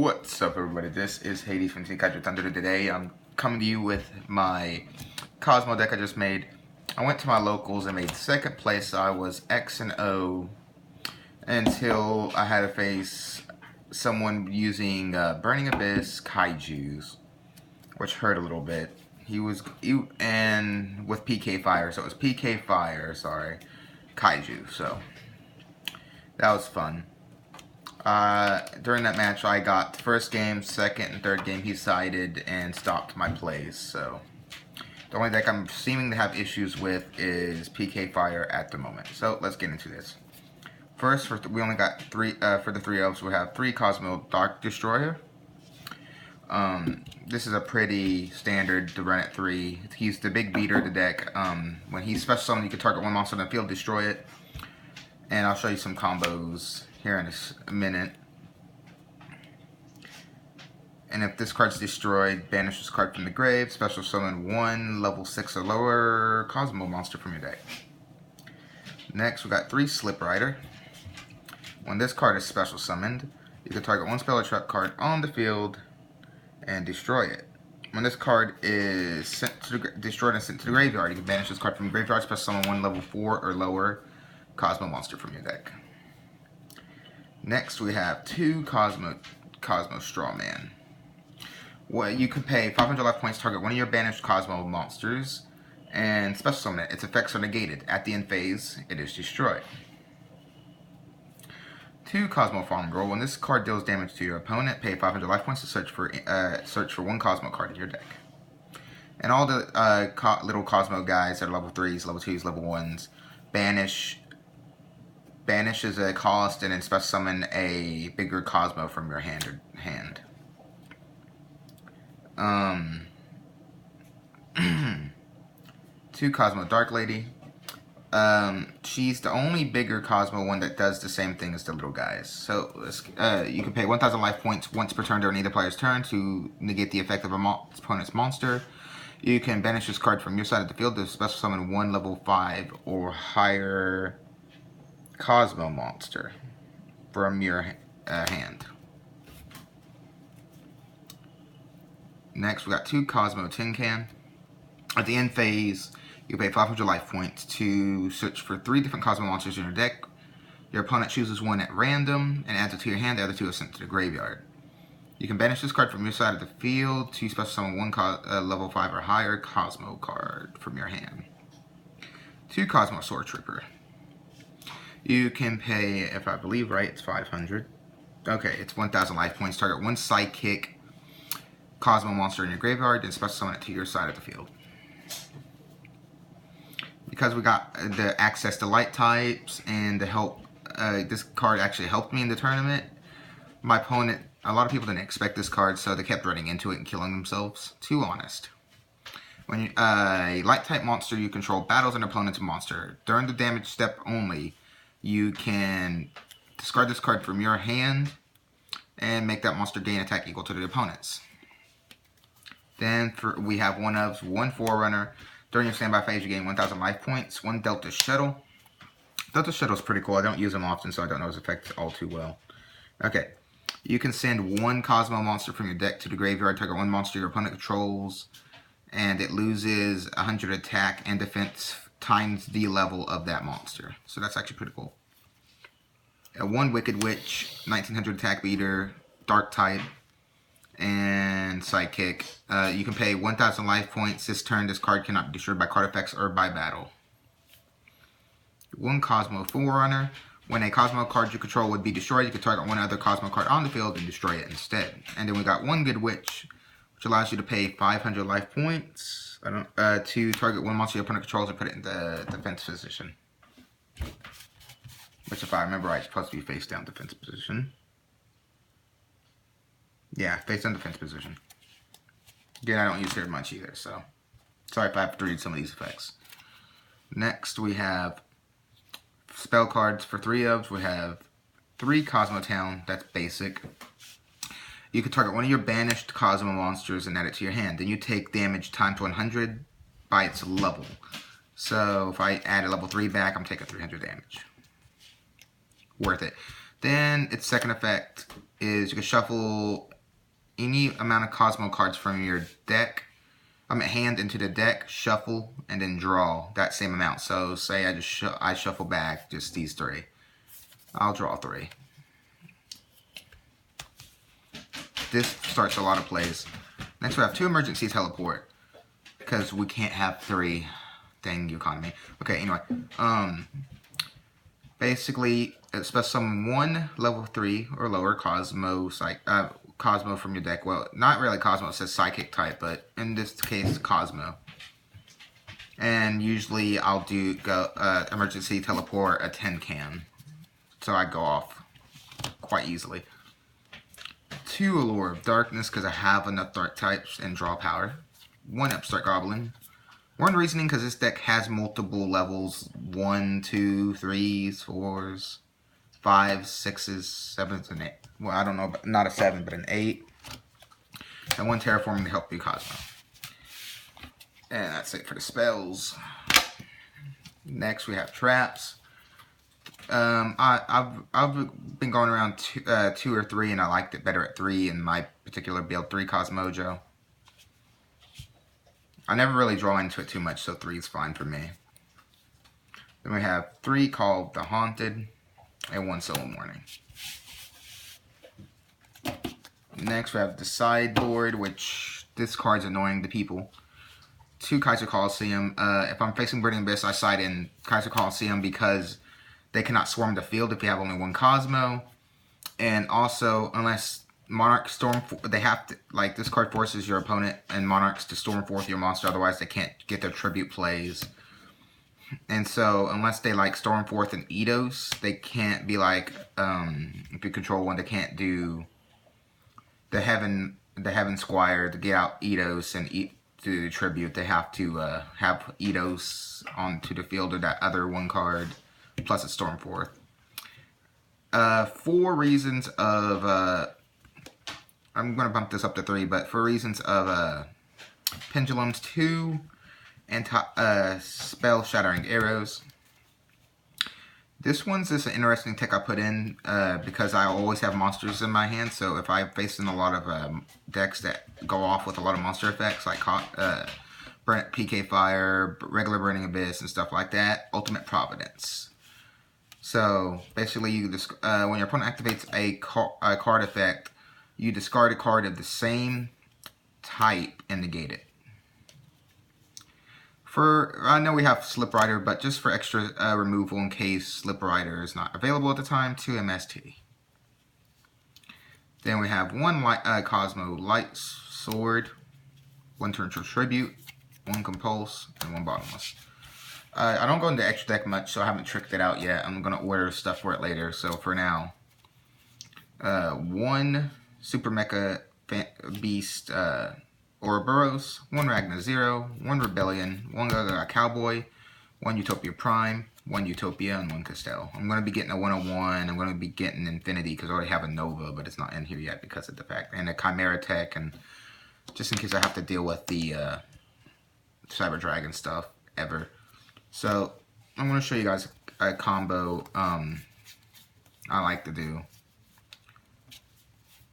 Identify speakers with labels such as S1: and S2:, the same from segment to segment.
S1: What's up, everybody? This is Hades from Fire Kaiju Thunder. Today I'm coming to you with my Kozmo deck I just made. I went to my locals and made second place. So I was X and O until I had to face someone using Burning Abyss Kaijus, which hurt a little bit. And with PK Fire, so it was PK Fire, sorry, Kaiju. So that was fun. During that match, I got first game, second, and third game. He sided and stopped my plays. So the only deck I'm seeming to have issues with is PK Fire at the moment. So let's get into this. First, we only got three for the 3 elves. We have 3 Kozmo Dark Destroyer. This is a pretty standard to run at 3. He's the big beater of the deck. When he's special summoned, you can target one monster on the field, destroy it. And I'll show you some combos here in a minute. And if this card's destroyed, banish this card from the grave. Special summon 1 level 6 or lower Kozmo monster from your deck. Next, we got 3 Slip Rider. When this card is special summoned, you can target 1 spell or trap card on the field and destroy it. When this card is destroyed and sent to the graveyard, you can banish this card from the graveyard. Special summon 1 level 4 or lower Kozmo monster from your deck. Next, we have 2 Kozmo Strawman. Well, you can pay 500 life points, target one of your banished Kozmo monsters, and special summon it. Its effects are negated. At the end phase, it is destroyed. 2 Kozmo Farm Girl. When this card deals damage to your opponent, pay 500 life points to search for 1 Kozmo card in your deck. And all the little Kozmo guys that are level 3s, level 2s, level 1s, banish is a cost, and then special summon a bigger Kozmo from your hand. 2 Kozmo Dark Lady. She's the only bigger Kozmo one that does the same thing as the little guys. So you can pay 1,000 life points once per turn during either player's turn to negate the effect of an opponent's monster. You can banish this card from your side of the field to special summon 1 level 5 or higher Kozmo monster from your hand. Next, we got 2 Kozmo Tin Can. At the end phase, you pay 500 life points to search for 3 different Kozmo monsters in your deck. Your opponent chooses 1 at random and adds it to your hand. The other 2 are sent to the graveyard. You can banish this card from your side of the field to special summon 1 level 5 or higher Kozmo card from your hand. 2 Kozmo Sword Trooper. You can pay, if I believe right, it's 500. Okay, it's 1,000 life points. Target 1 Sidekick Kozmo monster in your graveyard and special summon it to your side of the field. Because we got the access to light types and the help, this card actually helped me in the tournament. My opponent, a lot of people didn't expect this card, so they kept running into it and killing themselves. Too honest. When a light type monster you control battles an opponent's monster, during the damage step only, you can discard this card from your hand and make that monster gain attack equal to the opponent's. Then we have 1 Forerunner. During your standby phase, you gain 1,000 life points. 1 Delta Shuttle. Delta Shuttle is pretty cool. I don't use them often, so I don't know its effects all too well. Okay. You can send 1 Kozmo monster from your deck to the graveyard. Target 1 monster your opponent controls, and it loses 100 attack and defense times the level of that monster. So that's actually pretty cool. 1 Wicked Witch, 1900 attack beater, dark type, and Sidekick. You can pay 1,000 life points. This turn, this card cannot be destroyed by card effects or by battle. 1 Kozmo Forerunner. When a Kozmo card you control would be destroyed, you can target 1 other Kozmo card on the field and destroy it instead. And then we got 1 Good Witch, which allows you to pay 500 life points to target 1 monster your opponent controls and put it in the defense position. Which, if I remember right, is supposed to be face down defense position. Yeah, face down defense position. Again, I don't use it much either, so sorry if I have to read some of these effects. Next, we have spell cards for 3 elves. We have 3 Kozmo Town. That's basic. You can target 1 of your banished Kozmo monsters and add it to your hand. Then you take damage times 100 by its level. So if I add a level 3 back, I'm taking 300 damage. Worth it. Then its second effect is you can shuffle any amount of Kozmo cards from your deck, hand into the deck, shuffle, and then draw that same amount. So say I shuffle back just these 3. I'll draw 3. This starts a lot of plays. Next we have 2 emergency teleport, because we can't have 3. Dang economy. Okay, anyway. Basically, special summon 1 level 3 or lower Kozmo from your deck. Well, not really Kozmo, it says psychic type, but in this case, Kozmo. And usually I'll do emergency teleport a tin can. So I go off quite easily. 2 Allure of Darkness, because I have enough dark types and draw power. 1 Upstart Goblin. 1 Reasoning, because this deck has multiple levels. 1, 2, 3s, 4s, 5s, 6s, 7s, and 8. Well, I don't know, but not a 7, but an 8. And 1 Terraforming to help you Kozmo. And that's it for the spells. Next we have traps. I've been going around 2 or 3, and I liked it better at 3 in my particular build. 3 Kozmojo. I never really draw into it too much, so 3 is fine for me. Then we have 3 called The Haunted, and 1 Solo Morning. Next we have the sideboard, which this card's annoying to people. 2 Kaiser Coliseum. If I'm facing Burning Abyss, I side in Kaiser Coliseum because they cannot swarm the field if you have only 1 Kozmo. And also, unless Monarch Storm, they have to, like, this card forces your opponent and Monarchs to storm forth your monster, otherwise they can't get their tribute plays. And so, unless they like storm forth and Eidos, they can't be like, if you control 1, they can't do the Heaven Squire to get out Eidos and do the tribute. They have to have Eidos onto the field or that other 1 card, plus a storm forth. 4 reasons of I'm going to bump this up to 3, but for reasons of Pendulums, 2 spell Shattering Arrows. This one's just an interesting tech I put in because I always have monsters in my hand, so if I'm facing a lot of decks that go off with a lot of monster effects, like PK Fire, regular Burning Abyss, and stuff like that, Ultimate Providence. So basically, you when your opponent activates a card effect, you discard a card of the same type and negate it. I know we have Slip Rider, but just for extra removal in case Slip Rider is not available at the time, 2 MST. Then we have 1 Kozmo Light Sword, 1 Turn to Tribute, 1 Compulse, and 1 Bottomless. I don't go into extra deck much, so I haven't tricked it out yet. I'm going to order stuff for it later, so for now, 1 Super Mecha Beast Ouroboros, 1 Ragna Zero, 1 Rebellion, 1 Gaga Cowboy, 1 Utopia Prime, 1 Utopia, and 1 Castell. I'm going to be getting a 101, I'm going to be getting Infinity because I already have a Nova, but it's not in here yet because of the fact, and a Chimera Tech, and just in case I have to deal with the Cyber Dragon stuff ever. So, I'm going to show you guys a combo I like to do.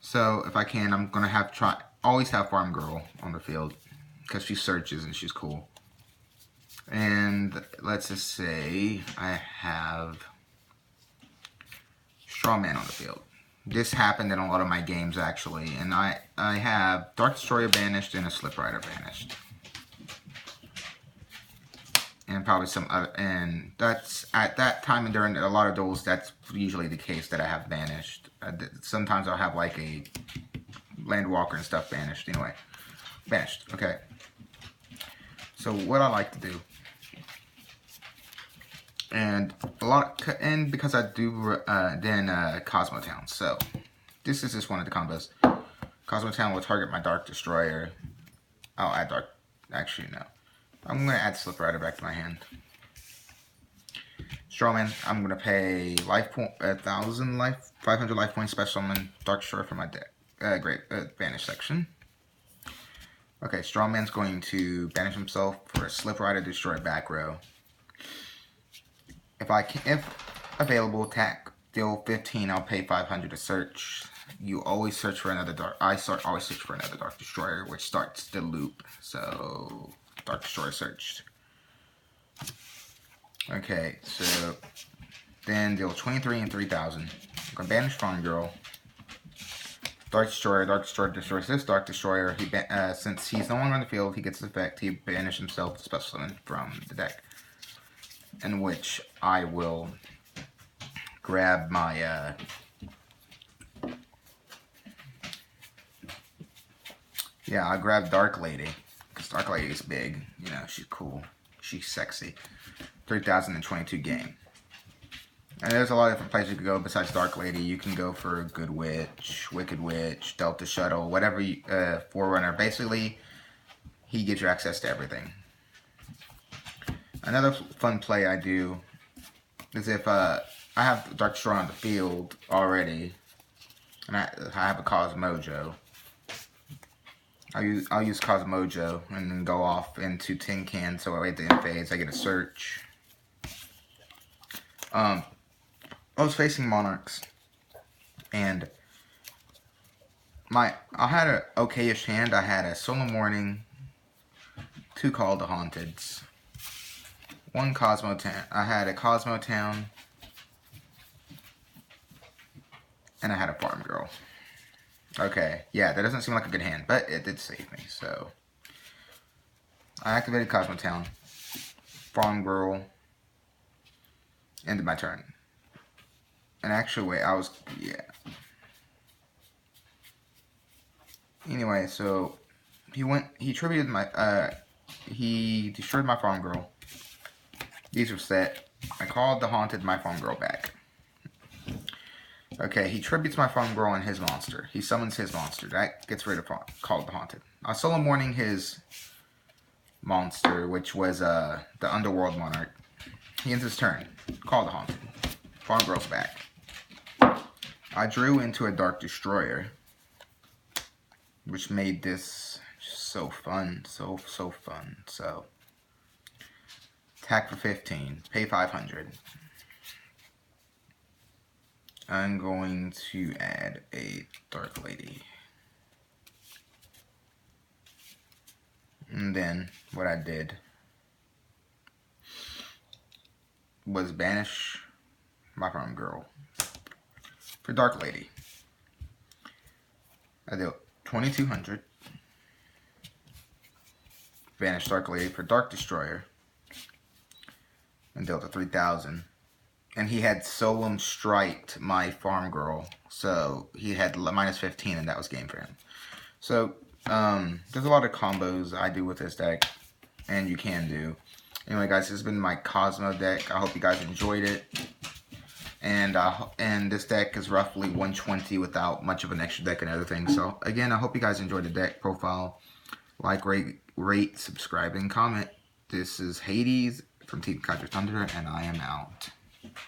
S1: So, if I can, I'm going to always have Farm Girl on the field because she searches and she's cool. And let's just say I have Straw Man on the field. This happened in a lot of my games actually, and I have Dark Destroyer banished and a Slip Rider banished. And probably some other, and that's at that time and during a lot of duels, that's usually the case that I have banished. Sometimes I'll have like a Landwalker and stuff banished. Anyway, banished. Okay. So what I like to do, and because I do then Kozmo Town. So this is just one of the combos. Kozmo Town will target my Dark Destroyer. I'll add Dark. Actually, no. I'm going to add Slip Rider back to my hand. Strawman, I'm going to pay 500 life points, special summon Dark Destroyer for my deck. Banish section. Okay, Strawman's going to banish himself for a Slip Rider, destroy back row. If available, attack, deal 15, I'll pay 500 to search. you always search for another Dark... always search for another Dark Destroyer, which starts the loop. So, Dark Destroyer searched. Okay, so... Then deal 23 and 3,000. I'm going to banish Farm Girl. Dark Destroyer destroys this Dark Destroyer. Since he's no longer on the field, he gets his effect. He banishes himself to special summon from the deck. In which I will grab my... yeah, I'll grab Dark Lady. Because Dark Lady is big. You know, she's cool. She's sexy. 3,022 game. And there's a lot of different places you could go besides Dark Lady. You can go for Good Witch, Wicked Witch, Delta Shuttle, whatever you, Forerunner. Basically, he gives you access to everything. Another fun play I do is if I have Dark Destroyer on the field already, and I have a Kozmojo. I'll use Kozmojo and then go off into Tin Can, so I wait the end phase, I get a search. I was facing Monarchs, and I had an okay-ish hand. I had a Solar Morning, 2 Call the Haunteds, 1 Kozmo Town. I had a Kozmo Town, and I had a Farm Girl. Okay, yeah, that doesn't seem like a good hand, but it did save me, so. I activated Kozmo Town, Farm Girl, ended my turn. And actually, wait, yeah. Anyway, so, he tributed he destroyed my Farm Girl. These were set. I called the Haunted my Farm Girl back. Okay, he tributes my Farm Girl and his monster. He summons his monster. That gets rid of Called the Haunted. I Solar Morning his monster, which was the Underworld Monarch. He ends his turn. Call the Haunted. Farm Girl's back. I drew into a Dark Destroyer, which made this so fun. So fun. So, attack for 15. Pay 500. I'm going to add a Dark Lady. And then, what I did was banish my Farm Girl for Dark Lady. I dealt 2,200. Banish Dark Lady for Dark Destroyer. And dealt a 3,000. And he had Solemn Striked my Farm Girl. So he had minus 15 and that was game for him. So there's a lot of combos I do with this deck. And you can do. Anyway guys, this has been my Kozmo deck. I hope you guys enjoyed it. And this deck is roughly 120 without much of an extra deck and other things. So again, I hope you guys enjoyed the deck profile. Like, rate, subscribe, and comment. This is Hades from Team Kaiju Thunder, and I am out.